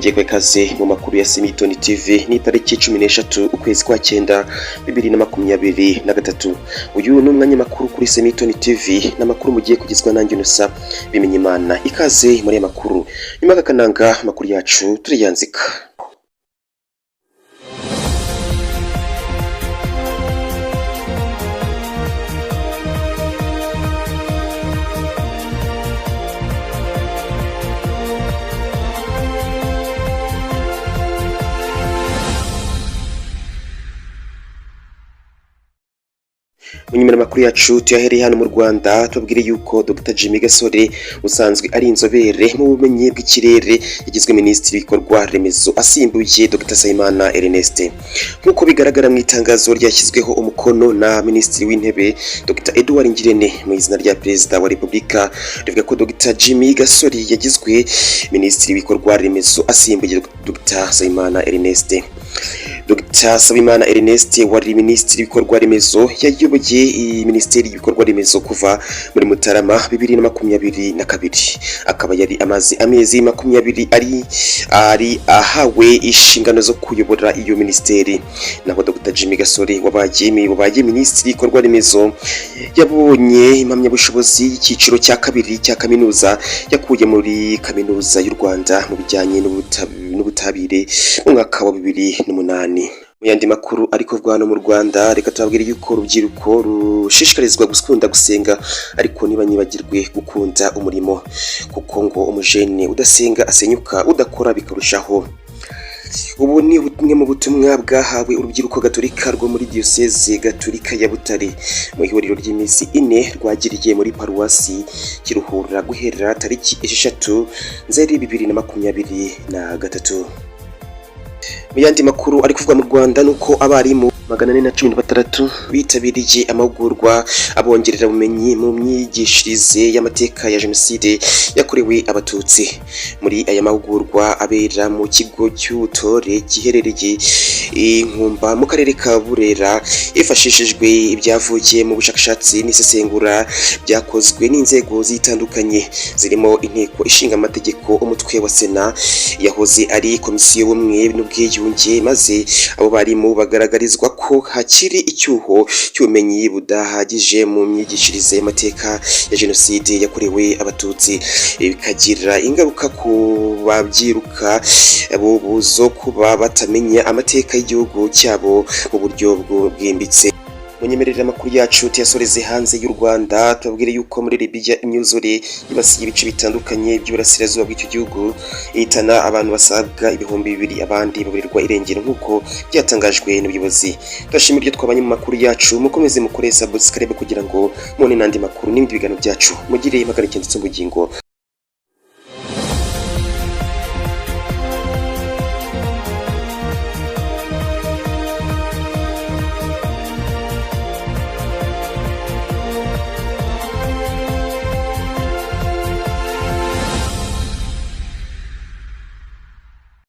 nongeye kwekaze mu makuru ya Semitoni TV ni tariki 13 ukwezi kwa 9 2023. Uyu ni umwanya makuru kuri Semitoni TV n'amakuru mugiye kugizwa nanjye Nusa bimenye Imana. Ikaze muri makuru nyuma gakananga makuru yacu turiyanzika. Munyimira makuru yacu tuyahereye hano mu Rwanda tubwire yuko Dr Jimmy Gasore usanzwe ari inzobere mu bumenyi bw'ikirere yagizwe minisitiri w'ibikorwa remezo asimbuye Dr Sayimana Ernest. Nkuko bigaragara mu itangazo ryashyizweho umukono na minisitiri w'intebe Dr Edouard Ngirente mu izina rya Perezida wa Repubulika, rivuga ko Dr Jimmy Gasore yagizwe minisitiri w'ibikorwa remezo asimbuye Dr Sayimana Ernest. Dr Sayimana Ernest wari minisitiri w'ibikorwa remezo yayoboye minisiteri y'ibikorwa remezo kuva muri Mutarama 2022, akaba yari amazi amezi 20 ari ahawe inshingano zo kuyobora iyo minisiteri. Naho Dr Jimmy Gasore wabaye minisitiri w'ibikorwa remezo yabonye impamyabushobozi y'ikiciro cya kabiri cya kaminuza yakuye muri kaminuza y'u Rwanda mu bijyanye n'ubutabire mu mwaka wa 2008. Muyandi makuru ariko vugana mu Rwanda, reka tubabwire yuko urubyiruko rushishikarizwa gukunda gusenga ariko ntibanyibagirwe gukunda umurimo, kuko ngo umujene udasenga asenyuka, udakora bikarushaho. Ubu ni bumwe mu butumwa bwahawe urubyiruko gatolika rwo muri diocese gatolika ya Butare mu ihuriro ry'iminsi 4 rwagiriye muri paruwasi Kiruhura guhera tariki 6 Nzeri 2023. Muyandi makuru ari kuvuga mu Rwanda nuko abarimu 416 bitabiriye amahugurwa abongerera ubumenyi mu myigishirize y'amateka ya Jenoside yakorewe Abatutsi. Muri aya mahugurwa abera mu kigo cy'ubutore giherereye Inkumba mu karere ka Burera, ifashishijwe ibyavuye mu bushakashatsi n'isesengura byakozwe n'inzego zitandukanye zirimo inteko ishinga amategeko, umutwe wa Sena, yahoze ari komisiyo y'ubumwe n'ubwiyunge, maze abo barimu bagaragarizwa ko hakiri icyuho cy'ubumenyi budahagije mu myigishirize y'amateka ya Jenoside yakorewe Abatutsi, bikagira ingaruka ku babyiruka bubuzo kuba batamenya amateka y'igihugu cyabo mu buryo bwimbitse. Munyemerera makuru yacu tuyasoreze hanze y'u Rwanda, tubabwire yuko muri Libya imyuzure yibasiye ibice bitandukanye by'uburasirazuba bw'icyo gihugu ihitana abantu basaga 2,000, abandi baburirwa irengero nk'uko byatangajwe n'ubuyobozi. Turashimira ibyo twabanye mu makuru yacu, mukomeze mukore subscribe kugira ngo mubone n'andi makuru n'ibindi biganiro byacu. Mugire impagarike ndetse n'ubugingo.